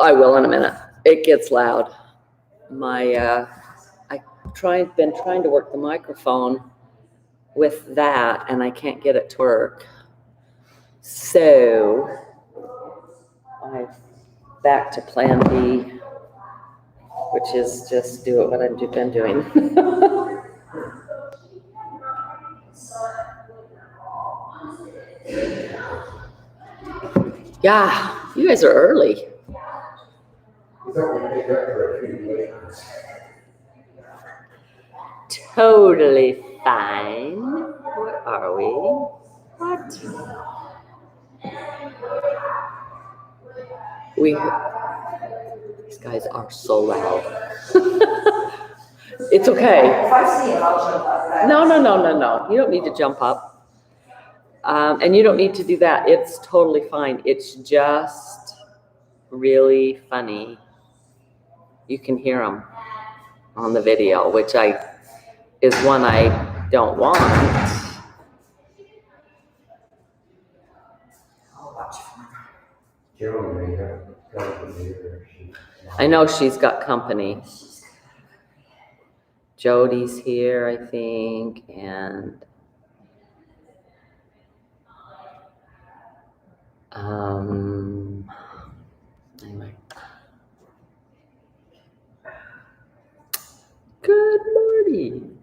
I will in a minute. It gets loud. Been trying to work the microphone with that, and I can't get it to work. So I'm back to plan B, which is just do it what I've been doing. Yeah, you guys are early. Totally fine. Where are we? What? These guys are so loud. It's okay. If I see it, I'll jump up. No. You don't need to jump up. And you don't need to do that. It's totally fine. It's just really funny. You can hear them on the video, which is one I don't want. I know she's got company. Jody's here, I think, and anyway. Good morning.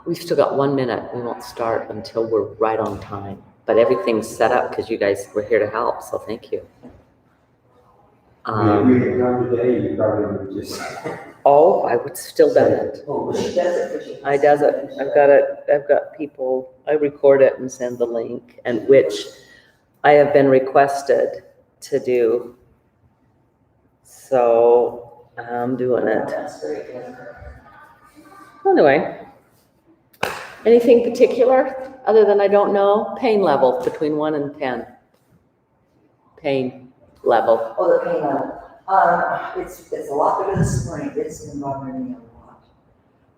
We've still got 1 minute. We won't start until we're right on time. But everything's set up because you guys were here to help, so thank you. If we had come today, you probably would just. Oh, I would still done it. Oh, she does it. I does it. I've got it. I've got people. I record it and send the link, and which I have been requested to do. So I'm doing it. That's very good. Anyway, anything particular other than I don't know? Pain level between 1 and 10. Pain level. Oh, the pain level. It's a lot better this morning. It's been bothering me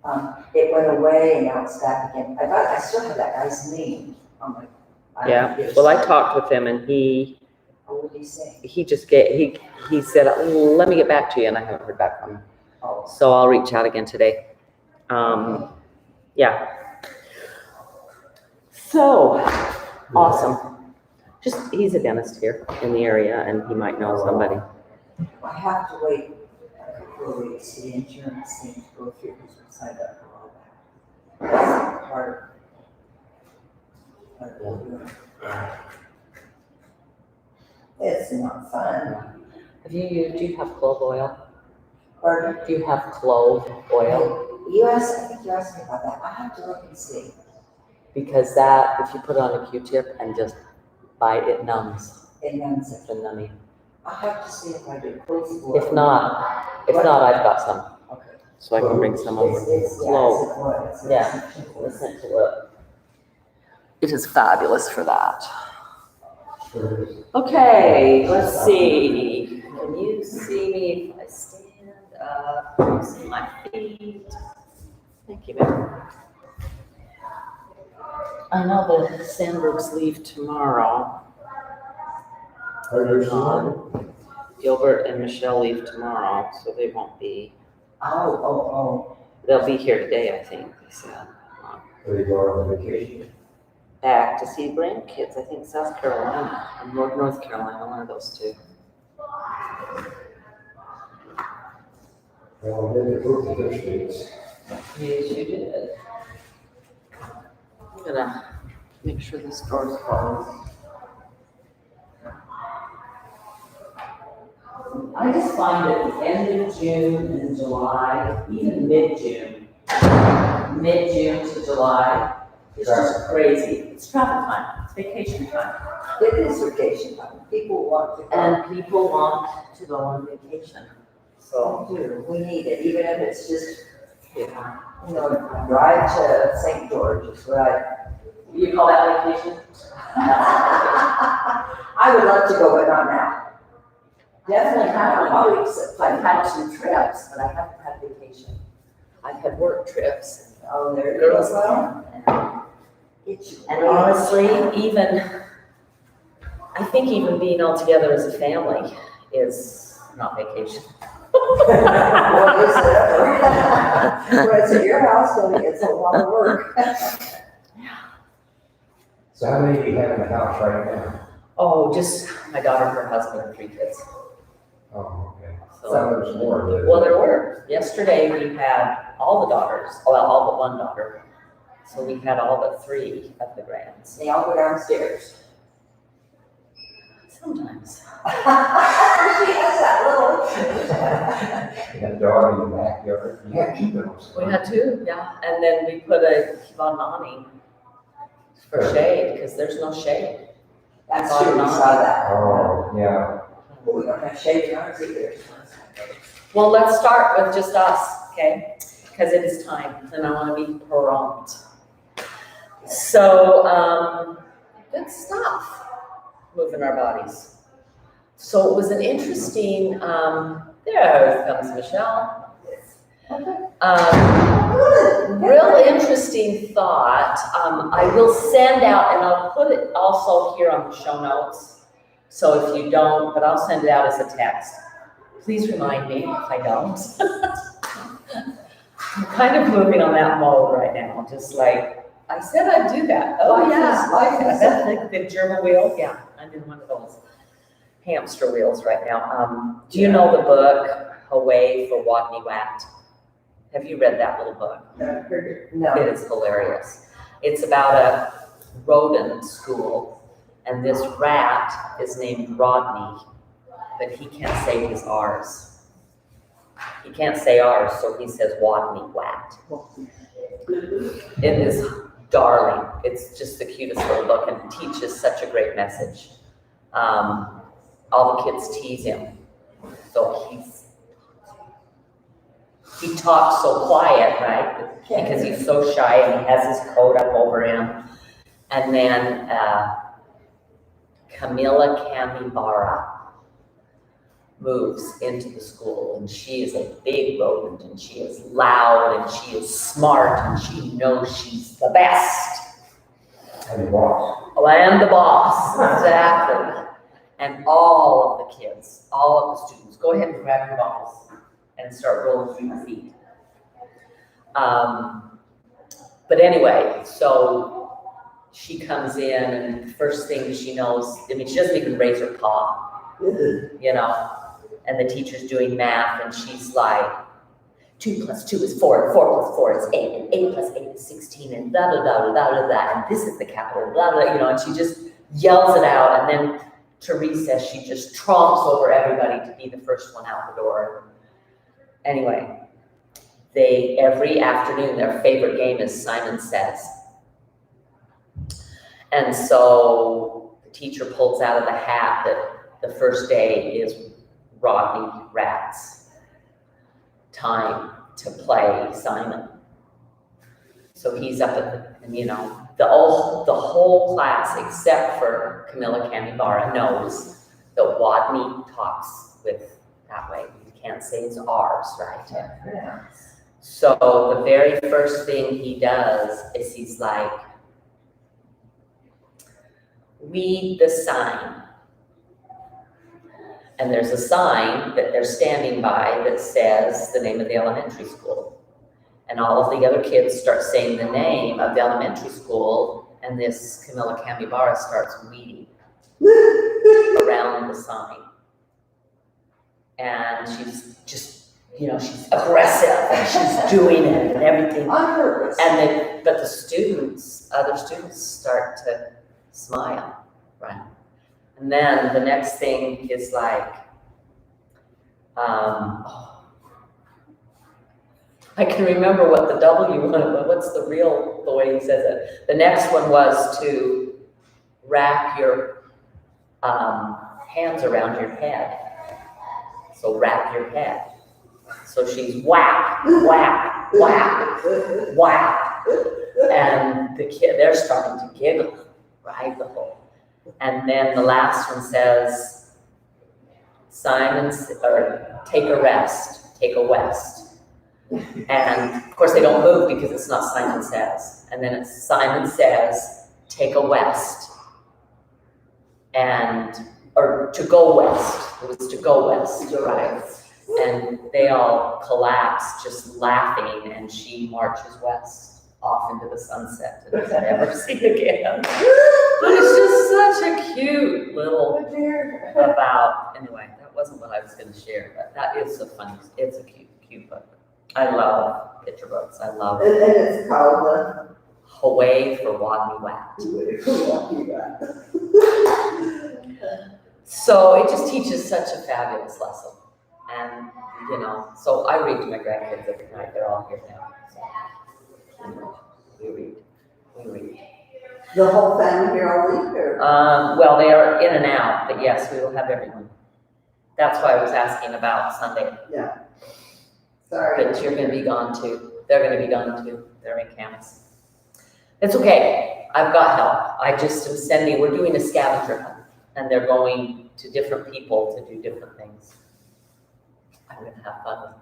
a lot. It went away and now it's back again. I still have that guy's name. I'm like, Yeah. Well, I talked with him and what did he say? he said, let me get back to you, and I haven't heard back from him. Oh, So I'll reach out again today. Yeah. So awesome. He's a dentist here in the area, and he might know somebody. I have to wait a couple of weeks for the insurance thing to go through because we signed up for all that. That's hard. It's not fun. Do you have clove oil? Pardon? Do you have clove oil? I think you asked me about that. I have to look and see. Because that, if you put it on a Q-tip and just bite, it numbs. It numbs it. It's a numbing. I have to see if I do close. If not, I've got some. Okay. So I can bring some over. Clove. Yeah. Listen to it. It is fabulous for that. Okay, let's see. Can you see me if I stand up? Can you see my feet? Thank you, ma'am. I know the Sandbergs leave tomorrow. Gilbert and Michelle leave tomorrow, so they won't be. Oh. They'll be here today, I think, they said. Are they going on vacation? Back to see grandkids, I think South Carolina, or North Carolina, one of those two. Well, they did both of their states. Yes, you did. I'm gonna make sure this door's closed. I just find at the end of June and July, even mid-June to July, it's just crazy. It's travel time, it's vacation time. It is vacation time. People want to go. And people want to go on vacation. So, We need it, even if it's just, drive to St. George is what you call that vacation? I would love to go, but not now. Definitely have I've had 2 trips, but I haven't had vacation. I've had work trips. Oh, there it Girls is. go. And honestly, I think even being all together as a family is not vacation. What is it? When it's at your house, it's a lot of work. So how many do you have in the house right now? Oh, just my daughter, her husband, and 3 kids. Oh, okay. So, So there's more. well, there were. Yesterday we had all the daughters, well, all but one daughter. So we had all but 3 of the grands. They all go downstairs. Sometimes. She has that little. You got a dog in the backyard. You have 2 dogs. We had 2, yeah. And then we put a Kivanani for shade, because there's no shade. That's true, we saw that. Oh, yeah. Well, we don't have shades on ours either. Well, let's start with just us, okay? Because it is time, and I want to be prompt. So, good stuff. Moving our bodies. So it was an interesting, there comes Michelle. Real interesting thought. I will send out, and I'll put it also here on the show notes. So if you don't, but I'll send it out as a text. Please remind me if I don't. I'm kind of moving on that mode right now, just like, I said I'd do that. Oh, Life yeah. is- life is- That's like the gerbil wheel. Yeah, I'm in one of those hamster wheels right now. Do you know the book, Away for Wadney Wat? Have you read that little book? No. It is hilarious. It's about a rodent school, and this rat is named Rodney, but he can't say his R's. He can't say R's, so he says Wadney Wat. It is darling. It's just the cutest little book and teaches such a great message. All the kids tease him, so he talks so quiet, right? Because he's so shy and he has his coat up over him. And then Camilla Kamibara moves into the school, and she is a big rodent, and she is loud, and she is smart, and she knows she's the best. And the boss. Oh, and the boss, exactly. And all of the kids, all of the students, go ahead and grab your balls and start rolling through your feet. But anyway, so she comes in, and the first thing she knows, I mean, she doesn't even raise her paw, you know, and the teacher's doing math, and she's like, 2 + 2 is 4, and 4 + 4 is 8, and 8 + 8 is 16, and blah, blah, blah, blah, blah, blah, and this is the capital, blah, blah, you know, and she just yells it out, and then to recess, she just tromps over everybody to be the first one out the door. Anyway, every afternoon, their favorite game is Simon Says. And so the teacher pulls out of the hat that the first day is Rodney Rat's time to play Simon. So he's up at and you know, the whole class, except for Camilla Kamibara, knows that Wadney talks with that way. You can't say his R's, right? Yeah. So the very first thing he does is he's like, read the sign. And there's a sign that they're standing by that says the name of the elementary school. And all of the other kids start saying the name of the elementary school, and this Camilla Kamibara starts weeding around the sign. And she's just, you know, she's aggressive, and she's doing it and everything. On purpose. But the other students start to smile, right? And then the next thing is like, I can remember what the W one, but what's the way he says it? The next one was to wrap your hands around your head. So wrap your head. So she's whack, whack, whack, whack. And the kid, they're starting to giggle, right? And then the last one says, take a rest, take a west. And of course they don't move because it's not Simon Says. And then it's Simon Says, take a west or to go west. It was to go west, right? And they all collapse just laughing, and she marches west off into the sunset and is never seen again. But it's just such a cute little anyway, that wasn't what I was going to share, but that is so funny. It's a cute book. I love picture books. I love And it's called the Hawaii for Wadney Wat. So it just teaches such a fabulous lesson. And, so I read to my grandkids every night. They're all here now. So, we read. The whole family here all week, or? Well, they are in and out, but yes, we will have everyone. That's why I was asking about Sunday. Yeah. Sorry. But you're gonna be gone too. They're gonna be gone too. They're in camps. It's okay. I've got help. I just am sending, we're doing a scavenger hunt, and they're going to different people to do different things. I'm gonna have fun with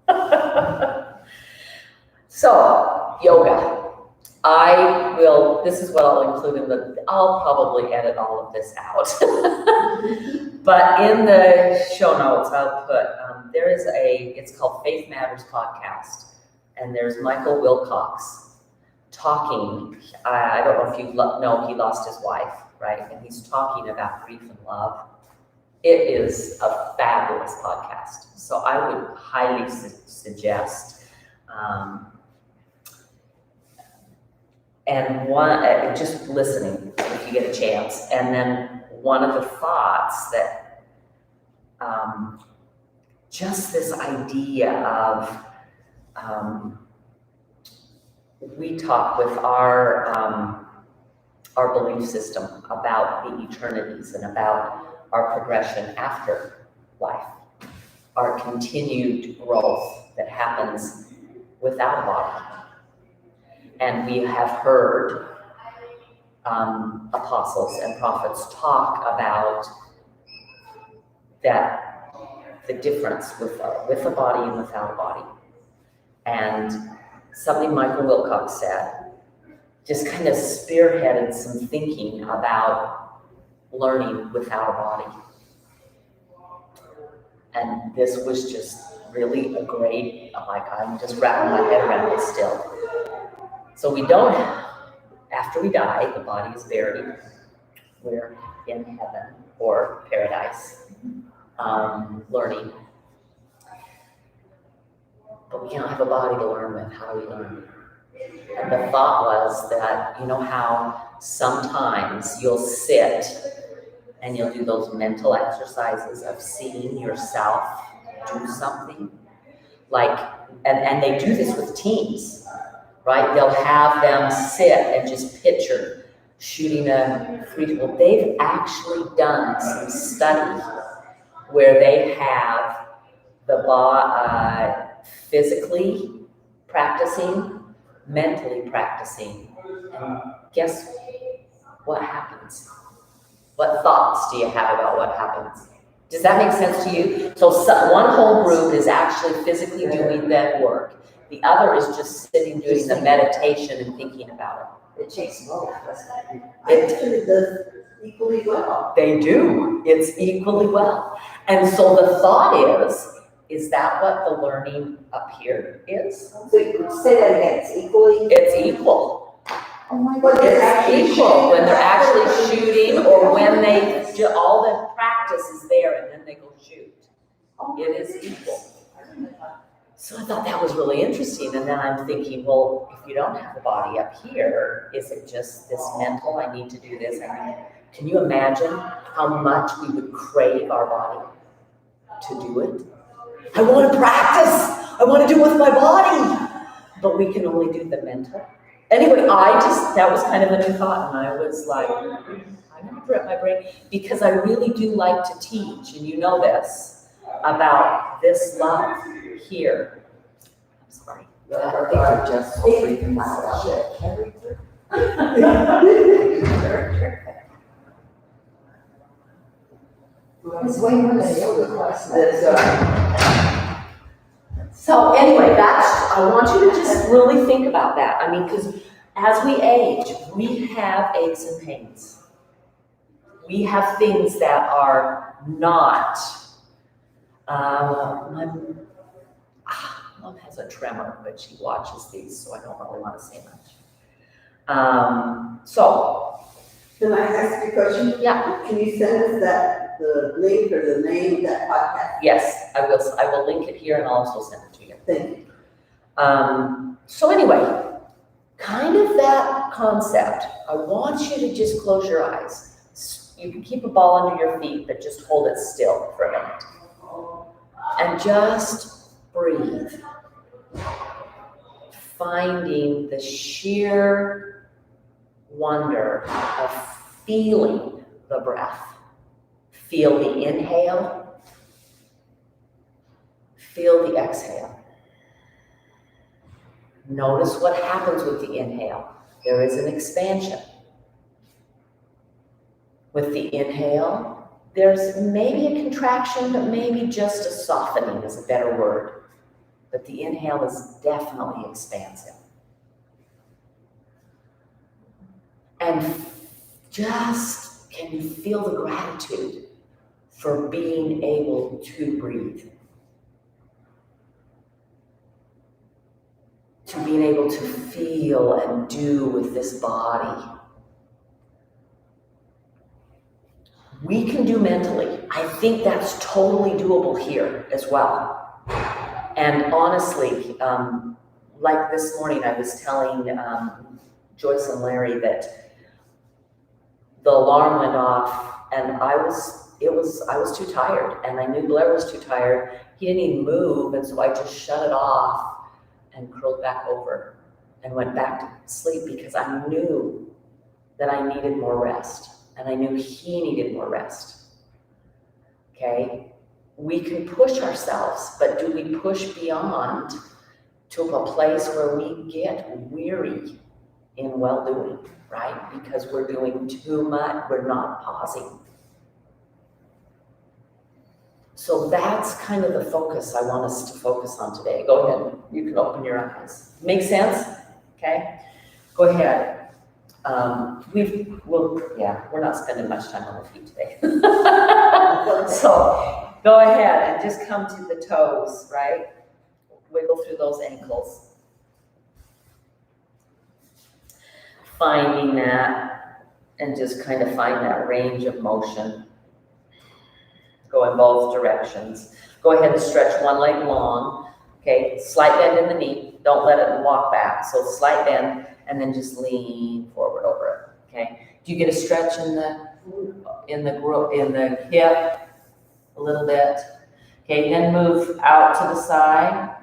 them. So, yoga. This is what I'll include I'll probably edit all of this out. But in the show notes, I'll put, it's called Faith Matters Podcast. And there's Michael Wilcox talking. I don't know if you know, he lost his wife, right? And he's talking about grief and love. It is a fabulous podcast. So I would highly suggest, and just listening if you get a chance. And then one of the thoughts that, just this idea of, we talk with our belief system about the eternities and about our progression after life, our continued growth that happens without a body. And we have heard apostles and prophets talk about the difference with a body and without a body. And something Michael Wilcox said just kind of spearheaded some thinking about learning without a body. And this was just really a great, I'm just wrapping my head around it still. So after we die, the body is buried. We're in heaven or paradise, learning. But we can't have a body to learn with. How do we learn? And the thought was that, how sometimes you'll sit and you'll do those mental exercises of seeing yourself do something. And they do this with teens, right? They'll have them sit and just picture shooting a free throw. They've actually done some study where they have the physically practicing, mentally practicing, and guess what happens? What thoughts do you have about what happens? Does that make sense to you? So one whole group is actually physically doing that work. The other is just sitting doing the meditation and thinking about It takes both, doesn't it? It does equally well. They do. It's equally well. And so the thought is that what the learning up here is? So say that again, it's equally? It's equal. Oh my But God. It's equal when they're actually shooting or when all the practice is there and then they go shoot. It is equal. So I thought that was really interesting. And then I'm thinking, well, if you don't have the body up here, is it just this mental, I need to do this? Can you imagine how much we would crave our body to do it? I want to practice. I want to do it with my body. But we can only do the mental. Anyway, that was kind of a new thought. And I was like, I'm going to rip my brain because I really do like to teach. And you know this about this love here. I'm sorry. These are just so freaking loud. It's way more than yoga class. So anyway, I want you to just really think about that. Because as we age, we have aches and pains. We have things that are not, Mom has a tremor, but she watches these, so I don't really want to say much. So, Can I ask you a question? yeah, Can you send us the link or the name of that podcast? yes, I will link it here and I'll also send it to you. Thank you. So anyway, kind of that concept, I want you to just close your eyes. You can keep a ball under your feet, but just hold it still for a minute. And just breathe. Finding the sheer wonder of feeling the breath. Feel the inhale. Feel the exhale. Notice what happens with the inhale. There is an expansion. With the inhale, there's maybe a contraction, but maybe just a softening is a better word. But the inhale is definitely expansive. And just, can you feel the gratitude for being able to breathe? To being able to feel and do with this body. We can do mentally. I think that's totally doable here as well. And honestly, like this morning, I was telling Joyce and Larry that the alarm went off, and I was too tired, and I knew Blair was too tired. He didn't even move, and so I just shut it off and curled back over and went back to sleep because I knew that I needed more rest, and I knew he needed more rest. Okay? We can push ourselves, but do we push beyond to a place where we get weary in well-doing, right? Because we're doing too much, we're not pausing. So that's kind of the focus I want us to focus on today. Go ahead, you can open your eyes. Make sense? Okay? Go ahead. We're not spending much time on the feet today. So go ahead and just come to the toes, right? Wiggle through those ankles. Finding that, and just kind of find that range of motion. Go in both directions. Go ahead and stretch one leg long. Okay, slight bend in the knee. Don't let it walk back. So slight bend, and then just lean forward over it. Okay. Do you get a stretch in the hip a little bit? Okay. Then move out to the side.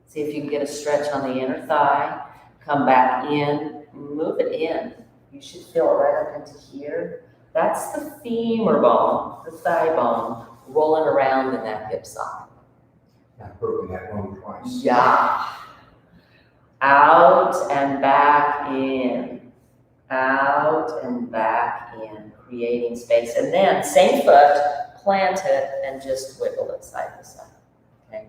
See if you can get a stretch on the inner thigh. Come back in. Move it in. You should feel it right up into here. That's the femur bone, the thigh bone, rolling around in that hip side. I've broken that bone twice. Yeah. Out and back in. Out and back in, creating space. And then, same foot, plant it and just wiggle it side to side. Okay.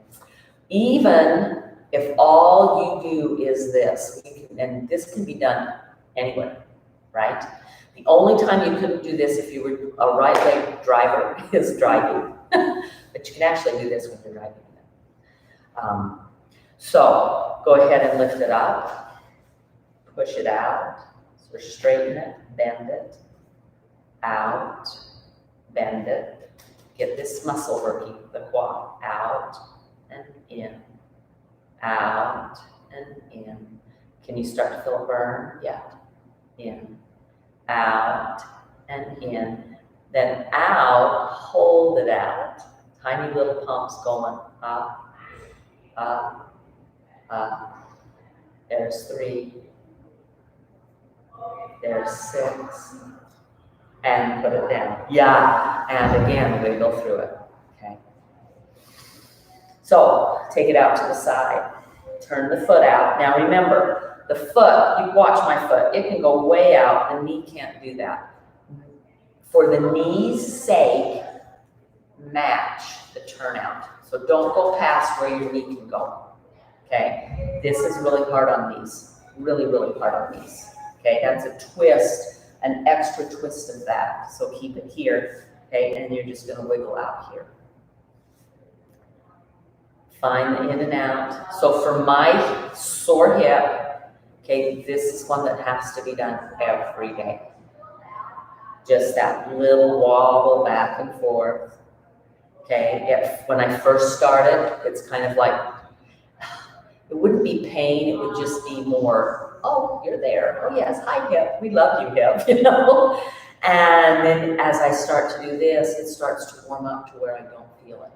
Even if all you do is this, and this can be done anywhere, right? The only time you couldn't do this if you were a right leg driver is driving. But you can actually do this when you're driving. So go ahead and lift it up, push it out, so straighten it, bend it, out, bend it. Get this muscle working, the quad, out and in, out and in. Can you start to feel it burn? Yeah, in, out and in. Then out, hold it out. Tiny little pumps going up, up, up. There's 3. There's 6. And put it down. Yeah. And again, wiggle through it. Okay. So take it out to the side. Turn the foot out. Now remember, the foot, you watch my foot, it can go way out. The knee can't do that. For the knee's sake, match the turnout. So don't go past where your knee can go. Okay? This is really hard on knees. really, really hard on these. Okay, that's a twist, an extra twist of that. So keep it here, okay, and you're just gonna wiggle out here. Find the in and out. So for my sore hip, okay, this is one that has to be done every day. Just that little wobble back and forth. Okay, when I first started, it's kind of like, it wouldn't be pain, it would just be more, oh, you're there. Oh yes, hi hip, we love you hip, you know? And then as I start to do this, it starts to warm up to where I don't feel it.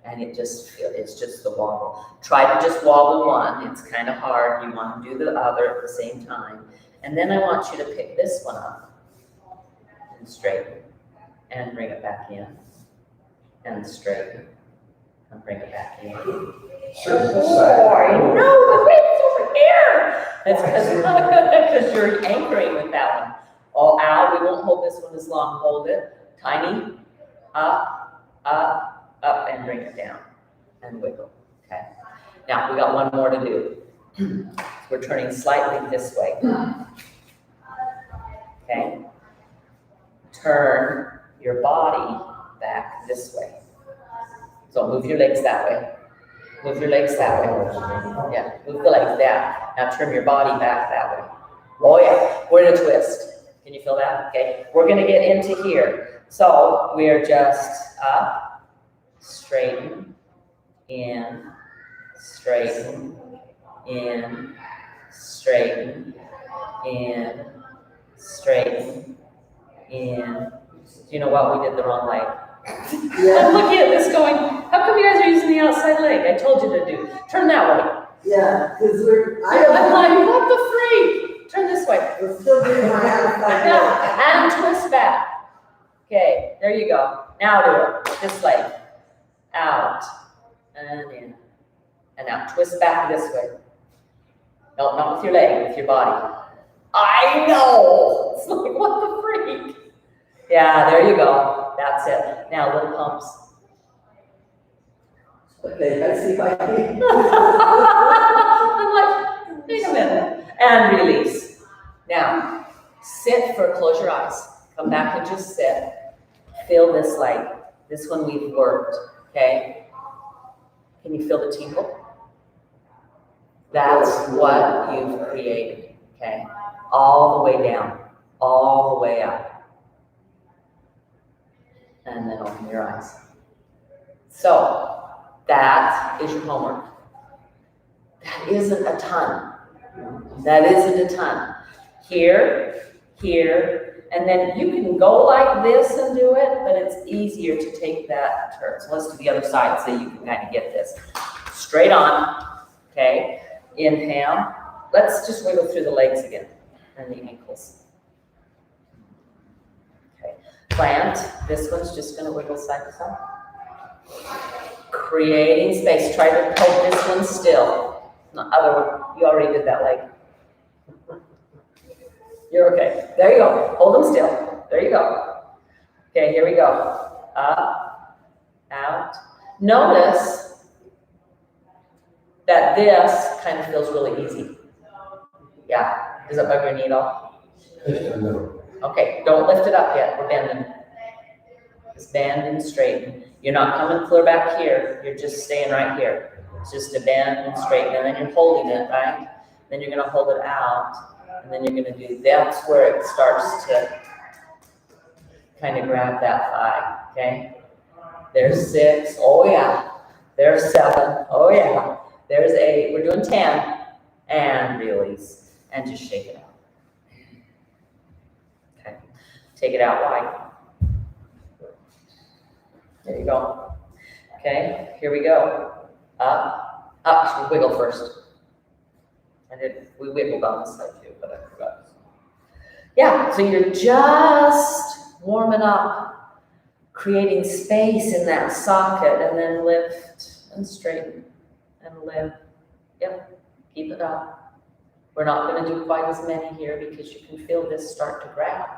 And it's just the wobble. Try to just wobble one, it's kind of hard. You want to do the other at the same time. And then I want you to pick this one up and straighten and bring it back in and straighten and bring it back in. Sure, this side. Boy, no, the weight's over here. That's because you're anchoring with that one. All out, we won't hold this one as long. Hold it, tiny, up, up, up, and bring it down and wiggle, okay? Now, we got one more to do. We're turning slightly this way, okay? Turn your body back this way. So move your legs that way. Move your legs that way. Yeah, move the legs that. Now turn your body back that way. Oh yeah, we're in a twist. Can you feel that? Okay, we're gonna get into here. So we're just up, straighten, in, straighten, in, straighten, in, straighten, in. Do you know what? We did the wrong leg. Yeah. I'm looking at this going, how come you guys are using the outside leg? I told you to do. Turn that way. Yeah, because I'm like, what the freak? Turn this way. we're still doing my outside leg. Yeah, and twist back. Okay, there you go. Now do it. This leg. Out. And in. And now twist back this way. No, not with your leg, with your body. I know. It's like, what the freak? Yeah, there you go. That's it. Now little pumps. Okay, I see my I'm like, wait a minute. And release. Now, sit close your eyes. Come back and just sit. Feel this leg. This one we've worked, okay? Can you feel the tingle? That's what you've created, okay? All the way down, all the way up. And then open your eyes. So, that is your homework. That isn't a ton. That isn't a ton. Here, here, and then you can go like this and do it, but it's easier to take that turn. So let's do the other side so you can kind of get this. Straight on, okay? Inhale. Let's just wiggle through the legs again and the ankles. Okay. Plant. This one's just going to wiggle side to side. Creating space. Try to hold this one still. The other one, you already did that leg. You're okay. There you go. Hold them still. There you go. Okay, here we go. Up, out. Notice that this kind of feels really easy. Yeah. Does it bug your knee at all? Just a little. Okay, don't lift it up yet. We're bending. Just bend and straighten. You're not coming clear back here. You're just staying right here. It's just a bend and straighten, and then you're holding it, right? Then you're going to hold it out. And then you're going to do, that's where it starts to kind of grab that thigh, okay? There's 6, oh yeah. There's 7, oh yeah. There's 8, we're doing 10. And release, and just shake it out. Okay, take it out wide. There you go. Okay, here we go. Up, up, wiggle first. We wiggled on this side too, but I forgot. Yeah, so you're just warming up, creating space in that socket, and then lift and straighten and lift. Yep, keep it up. We're not going to do quite as many here because you can feel this start to grab.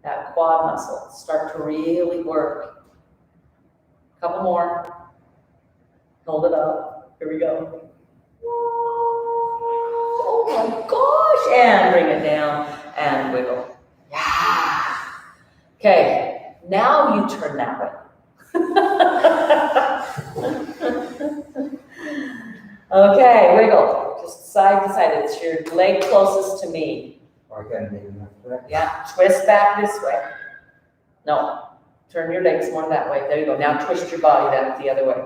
That quad muscle start to really work. Couple more. Hold it up. Here we go. my gosh, and bring it down and wiggle. Yeah. Okay, now you turn that way. Okay, wiggle, just side to side. It's your leg closest to me. I gotta make enough flex. Yeah, twist back this way. No, turn your legs more that way. There you go. Now twist your body the other way.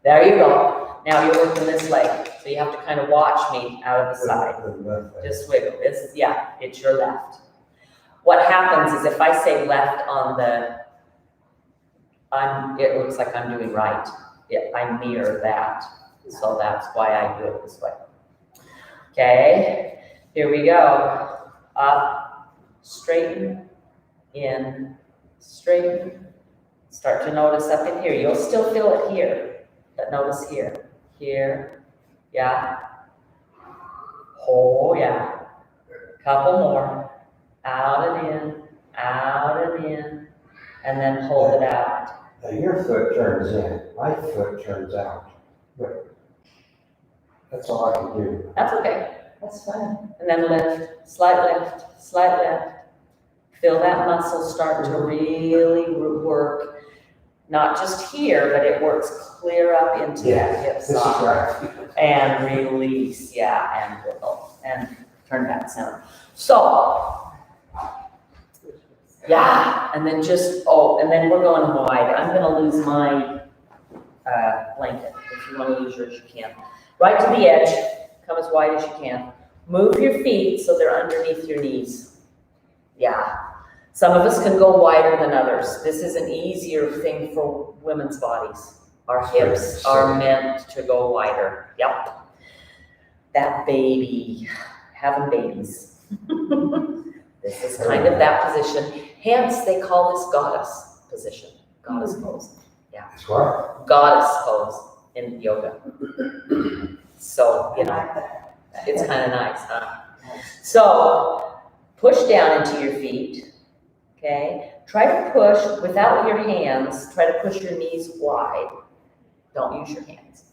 There you go. Now you're working this leg. So you have to kind of watch me out of the side. Just wiggle. It's your left. What happens is if I say left on it looks like I'm doing right. I mirror that. So that's why I do it this way. Okay, here we go. Up, straighten, in, straighten. Start to notice up in here. You'll still feel it here, but notice here. Here, yeah. Oh, yeah. Couple more. Out and in, and then hold it out. Now your foot turns in, my foot turns out. But that's all I can do. That's okay. That's fine. And then lift, slight lift, slight lift. Feel that muscle start to really work, not just here, but it works clear up into that hip This is socket. right. And release, yeah, and wiggle, and turn back center. So, yeah, and then and then we're going wide. I'm gonna lose my blanket. If you wanna lose yours, you can. Right to the edge, come as wide as you can. Move your feet so they're underneath your knees. Yeah. Some of us can go wider than others. This is an easier thing for women's bodies. Our hips are meant to go wider. Yep. That baby, having babies. This is kind of that position. Hence, they call this goddess position. Goddess pose. Yeah. That's what? Goddess pose in yoga. So, it's kind of nice, huh? So, push down into your feet. Okay, try to push without your hands, try to push your knees wide. Don't use your hands.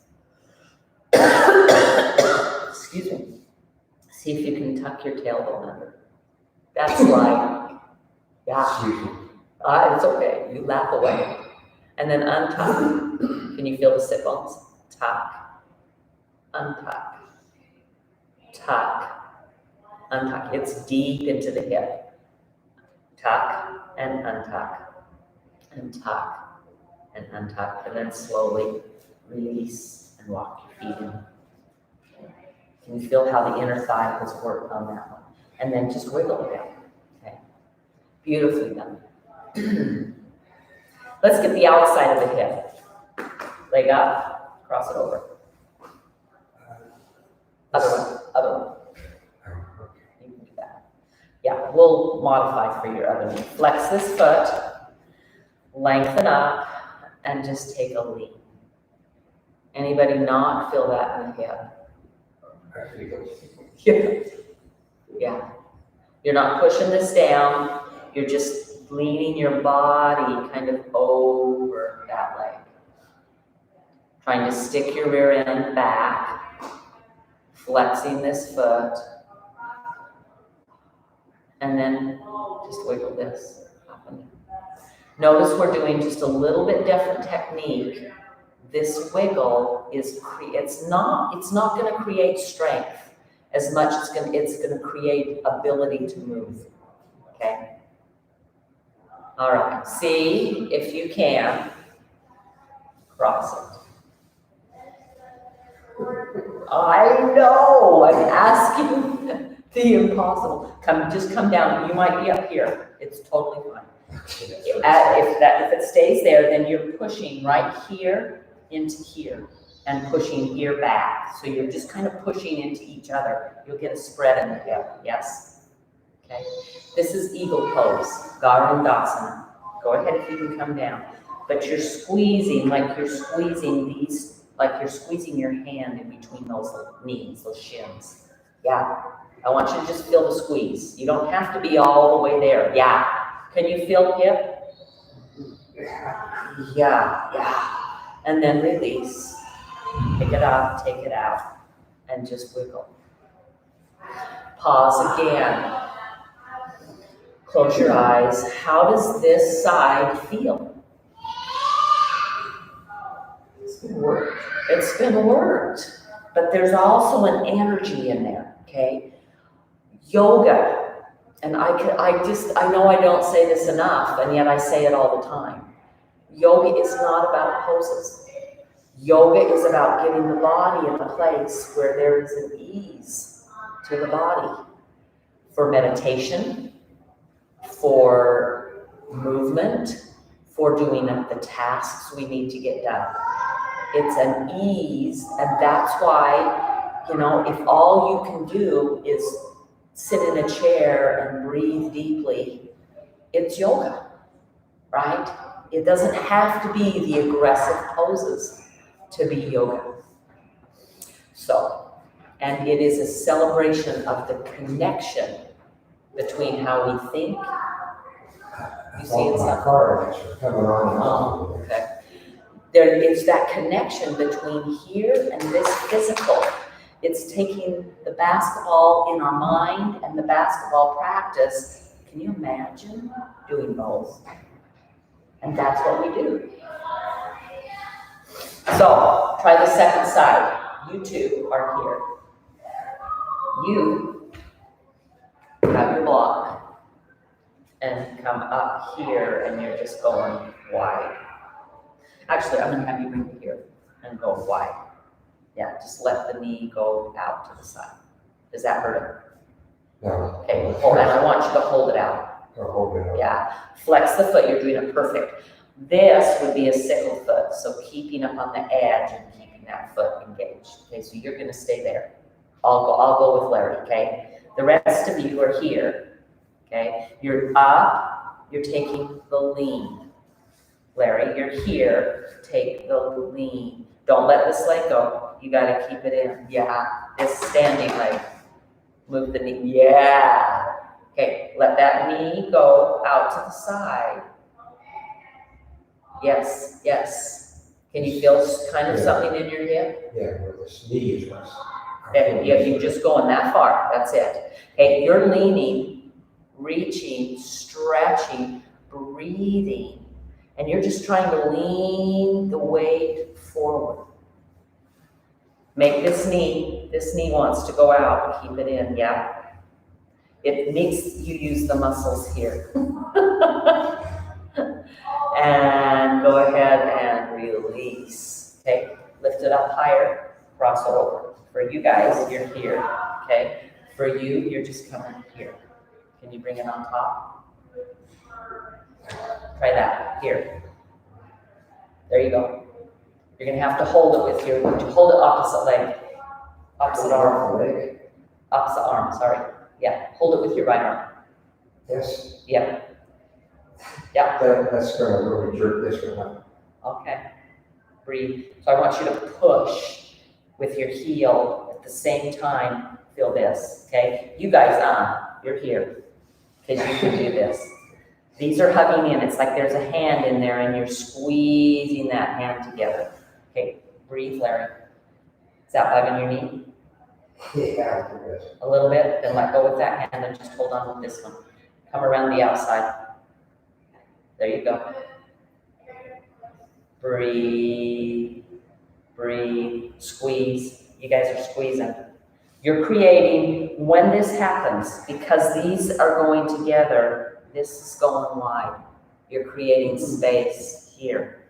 Excuse me. See if you can tuck your tailbone under. That's right. Yeah, Excuse me. it's okay. You laugh away. And then untuck. Can you feel the sit bones? Tuck, untuck, tuck, untuck. It's deep into the hip. Tuck and untuck, and tuck and untuck, and then slowly release and walk your feet in. Can you feel how the inner thigh has worked on that one? And then just wiggle it out. Okay, beautifully done. Let's get the outside of the hip. Leg up, cross it over. Other one. You can do that. Yeah, we'll modify for your other knee. Flex this foot, lengthen up, and just take a lean. Anybody not feel that in the hip? I feel Yeah. You're not pushing this down. You're just leaning your body kind of over that leg. Trying to stick your rear end back, flexing this foot. And then just wiggle this up and down. Notice we're doing just a little bit different technique. This wiggle it's not going to create strength as much as it's going to create ability to move. Okay. All right. See if you can cross it. I know. I'm asking the impossible. Just come down. You might be up here. It's totally fine. If it stays there, then you're pushing right here into here and pushing here back. So you're just kind of pushing into each other. You'll get a spread in the hip. Yes? Okay. This is eagle pose, Garudasana. Go ahead if you can come down. But you're squeezing like you're squeezing your hand in between those knees, those shins. Yeah. I want you to just feel the squeeze. You don't have to be all the way there. Yeah. Can you feel hip? Yeah. And then release. Pick it up, take it out, and just wiggle. Pause again. Close your eyes. How does this side feel? It's been worked. But there's also an energy in there, okay? Yoga, and I know I don't say this enough, and yet I say it all the time. Yoga is not about poses. Yoga is about getting the body in a place where there is an ease to the body for meditation, for movement, for doing the tasks we need to get done. It's an ease, and that's why, if all you can do is sit in a chair and breathe deeply, it's yoga, right? It doesn't have to be the aggressive poses to be yoga. So, and it is a celebration of the connection between how we think. You see it's my car lights are coming on and Oh, off. okay. It's that connection between here and this physical. It's taking the basketball in our mind and the basketball practice. Can you imagine doing both? And that's what we do. So, try the second side. You two are here. You have your block and come up here, and you're just going wide. Actually, I'm going to have you bring it here and go wide. Yeah, just let the knee go out to the side. Does that hurt it? No. Okay, hold on. I want you to hold it out. Or hold it up. Yeah, flex the foot. You're doing it perfect. This would be a sickle foot, so keeping up on the edge and keeping that foot engaged. Okay, so you're going to stay there. I'll go with Larry. Okay, the rest of you are here. Okay, you're up. You're taking the lean. Larry, you're here. Take the lean. Don't let this leg go. You got to keep it in. Yeah, this standing leg. Move the knee. Yeah. Okay, let that knee go out to the side. Yes, yes. Can you feel kind of something in your hip? Yeah, where this knee is. Okay, you're just going that far. That's it. Okay, you're leaning, reaching, stretching, breathing, and you're just trying to lean the weight forward. Make this knee wants to go out. Keep it in, yeah. It makes you use the muscles here. And go ahead and release. Okay, lift it up higher, cross it over. For you guys, you're here. Okay, for you, you're just coming here. Can you bring it on top? Try that, here. There you go. You're gonna have to hold it with hold it opposite leg. Opposite arm. Leg. Opposite arm, sorry. Yeah, hold it with your right arm. Yes. Yeah. Yeah. That's gonna really jerk this one up. Okay. Breathe. So I want you to push with your heel at the same time. Feel this, okay? You guys you're here, because you can do this. These are hugging in. It's like there's a hand in there and you're squeezing that hand together. Okay, breathe, Larry. Is that hugging your knee? Yeah, I think that's. A little bit, then let go with that hand and just hold on with this one. Come around the outside. There you go. Breathe, breathe, squeeze. You guys are squeezing. You're creating, when this happens, because these are going together, this is going wide. You're creating space here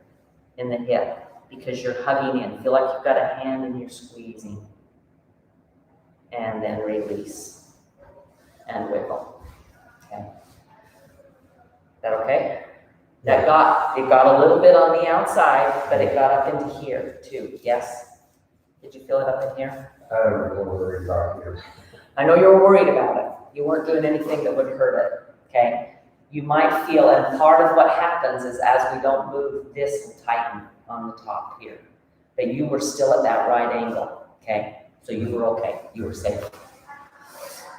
in the hip because you're hugging in. Feel like you've got a hand and you're squeezing. And then release and wiggle. Okay. Is that okay? It got a little bit on the outside, but it got up into here too. Yes? Did you feel it up in here? I don't know what we're about here. I know you were worried about it. You weren't doing anything that would hurt it. Okay? You might feel, and part of what happens is as we don't move, this will tighten on the top here. But you were still at that right angle. Okay? So you were okay. You were safe.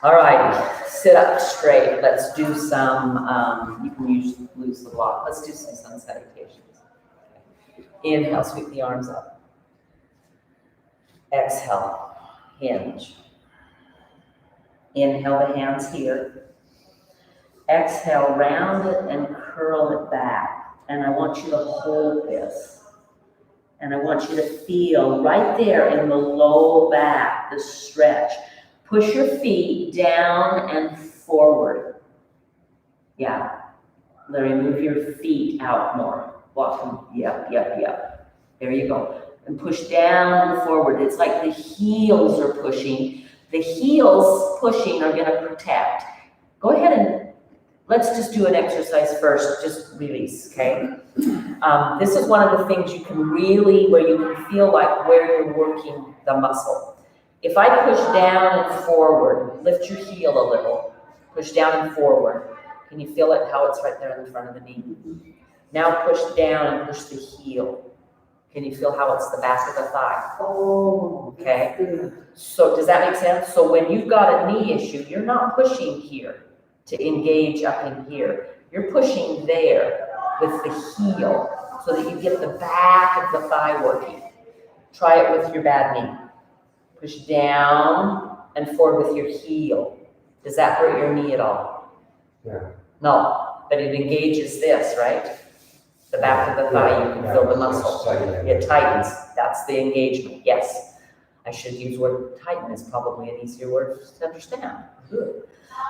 All right, sit up straight. Let's do some, you can lose the block. Let's do some sun salutations. Inhale, sweep the arms up. Exhale, hinge. Inhale the hands here. Exhale, round it and curl it back. And I want you to hold this. And I want you to feel right there in the low back, the stretch. Push your feet down and forward. Yeah. Larry, move your feet out more. Walk them. Yep. There you go. And push down and forward. It's like the heels are pushing. The heels pushing are going to protect. Go ahead and let's just do an exercise first. Just release, okay? This is one of the things you can really, where you can feel like where you're working the muscle. If I push down and forward, lift your heel a little, push down and forward. Can you feel it, how it's right there in the front of the knee? Now push down and push the heel. Can you feel how it's the back of the thigh? Oh. Okay. So does that make sense? So when you've got a knee issue, you're not pushing here to engage up in here. You're pushing there with the heel so that you get the back of the thigh working. Try it with your bad knee. Push down and forward with your heel. Does that hurt your knee at all? Yeah. No, but it engages this, right? The back of the thigh, you can feel the muscle. It tightens. That's the engagement. Yes. I should use the word tighten is probably an easier word to understand. Good.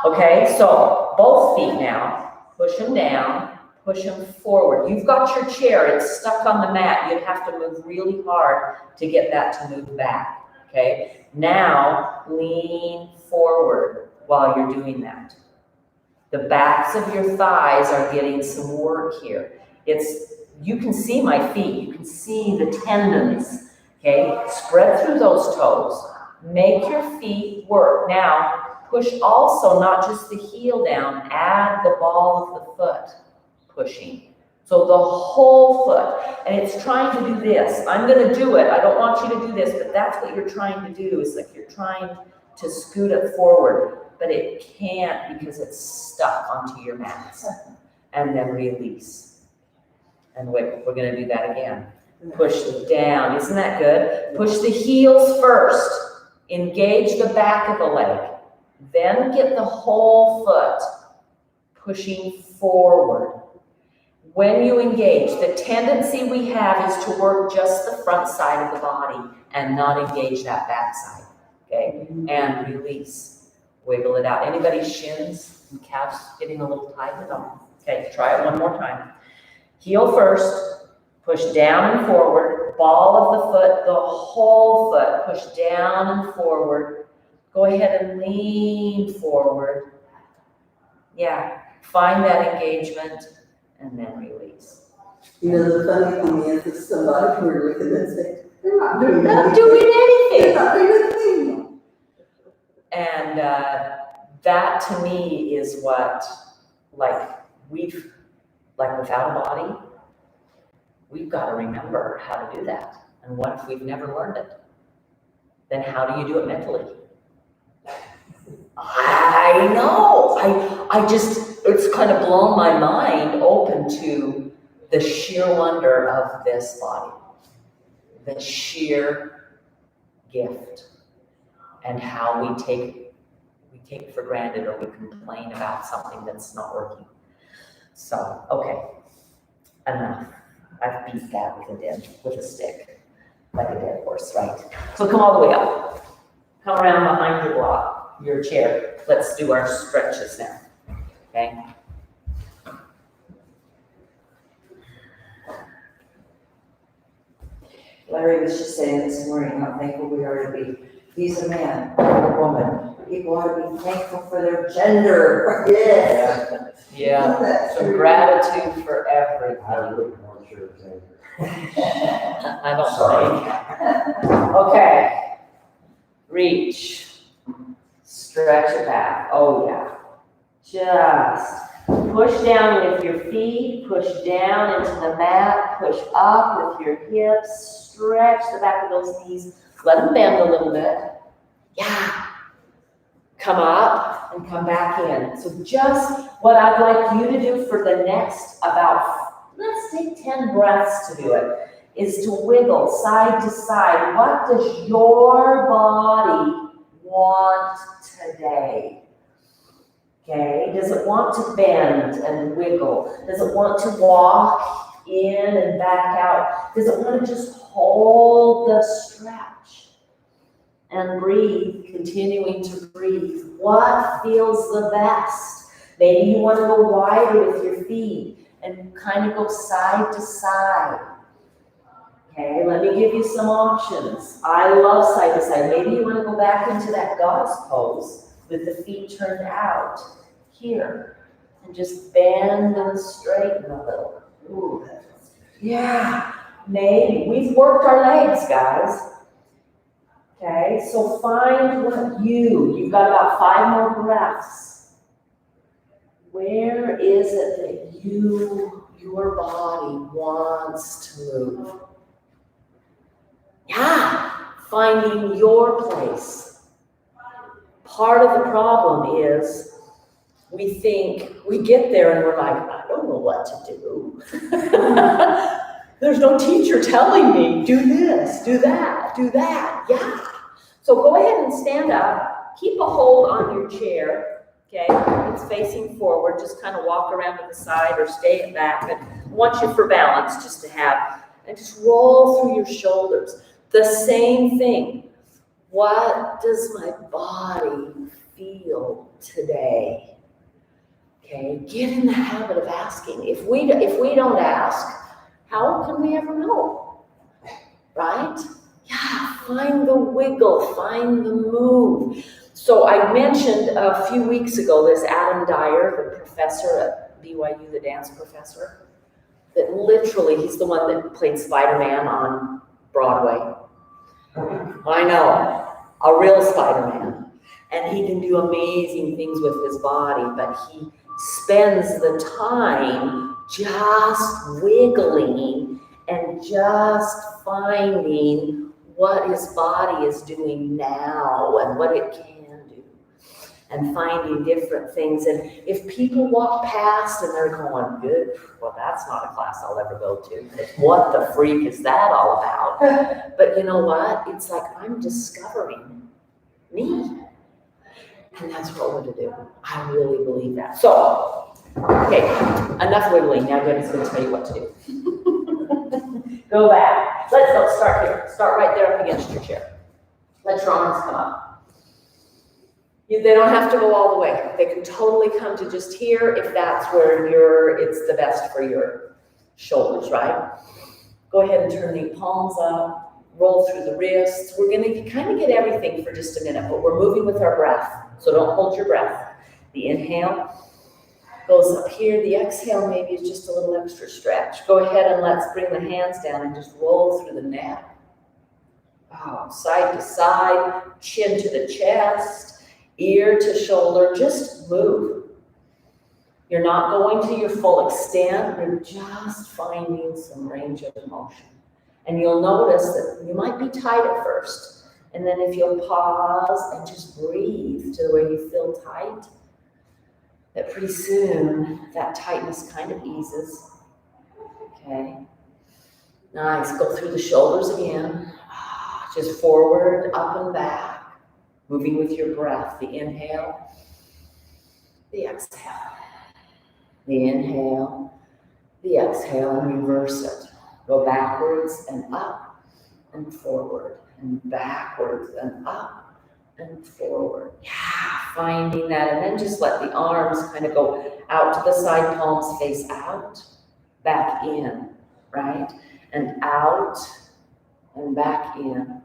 Okay, so both feet now. Push them down. Push them forward. You've got your chair. It's stuck on the mat. You'd have to move really hard to get that to move back. Okay, now lean forward while you're doing that. The backs of your thighs are getting some work here. You can see my feet, you can see the tendons, okay? Spread through those toes. Make your feet work. Now, push also not just the heel down, add the ball of the foot pushing. So the whole foot, and it's trying to do this. I'm gonna do it, I don't want you to do this, but that's what you're trying to do. It's like you're trying to scoot it forward, but it can't because it's stuck onto your mats. And then release. And wait, we're gonna do that again. Push it down, isn't that good? Push the heels first. Engage the back of the leg. Then get the whole foot pushing forward. When you engage, the tendency we have is to work just the front side of the body and not engage that back side, okay? And release. Wiggle it out. Anybody's shins and calves getting a little tight at all? Okay, try it one more time. Heel first, push down and forward, ball of the foot, the whole foot, push down and forward. Go ahead and lean forward. Yeah, find that engagement and then release. You know, the funny thing is, if somebody were looking and say, they're not doing Not anything. doing They're anything. not doing anything. And that to me is what, without a body, we've got to remember how to do that. And what if we've never learned it? Then how do you do it mentally? I know. I just, it's kind of blown my mind open to the sheer wonder of this body, the sheer gift, and how we take it for granted or we complain about something that's not working. So, okay, enough. I've beat that with a stick, like a dead horse, right? So come all the way up. Come around behind your block, your chair. Let's do our stretches now, okay? Larry was just saying this morning how thankful we are to be, he's a man, or a woman. People ought to be thankful for their gender. Yeah. Yeah, That's some true. gratitude for everything. I wouldn't want your thing. I don't Sorry. think. Okay. Reach. Stretch it back. Oh yeah. Just push down with your feet, push down into the mat, push up with your hips, stretch the back of those knees, let them bend a little bit. Yeah. Come up and come back in. So just what I'd like you to do for the next let's take 10 breaths to do it, is to wiggle side to side. What does your body want to today? Okay, does it want to bend and wiggle? Does it want to walk in and back out? Does it want to just hold the stretch and breathe, continuing to breathe? What feels the best? Maybe you want to go wider with your feet and kind of go side to side. Okay, let me give you some options. I love side to side. Maybe you want to go back into that goddess pose with the feet turned out here and just bend and straighten a little. Ooh, that feels good. Yeah, maybe. We've worked our legs, guys. Okay, so find what you've got about 5 more breaths. Where is it that your body wants to move? Yeah, finding your place. Part of the problem is we think, we get there and we're like, I don't know what to do. There's no teacher telling me, do this, do that, do that. Yeah. So go ahead and stand up. Keep a hold on your chair. Okay, it's facing forward. Just kind of walk around to the side or stay back. And I want you for balance just to have, and just roll through your shoulders. The same thing. What does my body feel today? Okay, get in the habit of asking. If we don't ask, how can we ever know? Right? Yeah, find the wiggle, find the move. So I mentioned a few weeks ago this Adam Dyer, the professor at BYU, the dance professor, that literally, he's the one that played Spider-Man on Broadway. I know, a real Spider-Man. And he can do amazing things with his body, but he spends the time just wiggling and just finding what his body is doing now and what it can do, and finding different things. And if people walk past and they're going, good, well, that's not a class I'll ever go to. What the freak is that all about? But you know what? It's like I'm discovering me. And that's what we're to do. I really believe that. So, okay, enough wiggling. Now Debbie's going to tell you what to do. Go back. Let's start here. Start right there up against your chair. Let your arms come up. They don't have to go all the way. They can totally come to just here if that's where it's the best for your shoulders, right? Go ahead and turn the palms up, roll through the wrists. We're going to kind of get everything for just a minute, but we're moving with our breath. So don't hold your breath. The inhale goes up here. The exhale maybe is just a little extra stretch. Go ahead and let's bring the hands down and just roll through the neck. Side to side, chin to the chest, ear to shoulder. Just move. You're not going to your full extent. You're just finding some range of motion. And you'll notice that you might be tight at first. And then if you'll pause and just breathe to the way you feel tight, that pretty soon that tightness kind of eases. Okay. Nice. Go through the shoulders again. Just forward, up and back. Moving with your breath. The inhale, the exhale. The inhale, the exhale, and reverse it. Go backwards and up and forward. And backwards and up and forward. Yeah, finding that. And then just let the arms kind of go out to the side, palms face out, back in, right? And out and back in.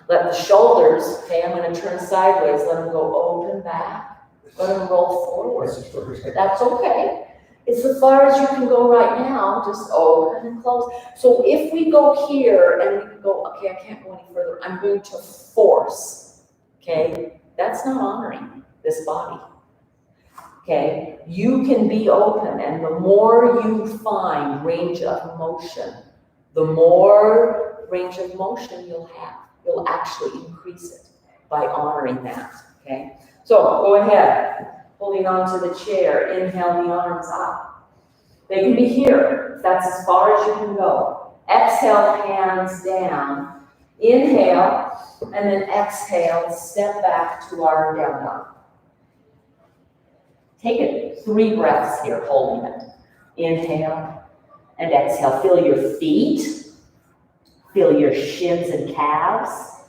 Let the shoulders, okay, I'm going to turn sideways, let them go open back, let them roll forward. That's okay. It's as far as you can go right now, just open and close. So if we go here and we go, okay, I can't go any further, I'm going to force, okay? That's not honoring this body, okay? You can be open, and the more you find range of motion, the more range of motion you'll have. You'll actually increase it by honoring that, okay? So go ahead. Holding on to the chair, inhale the arms up. They can be here. That's as far as you can go. Exhale, hands down. Inhale, and then exhale, step back to our down dog. Take it 3 breaths here, holding it. Inhale and exhale. Feel your feet. Feel your shins and calves.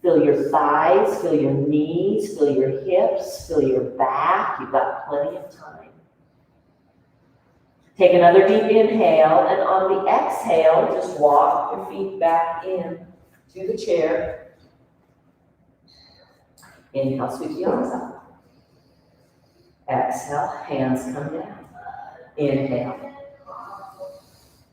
Feel your thighs. Feel your knees. Feel your hips. Feel your back. You've got plenty of time. Take another deep inhale, and on the exhale, just walk your feet back in to the chair. Inhale, sweep the arms up. Exhale, hands come down. Inhale.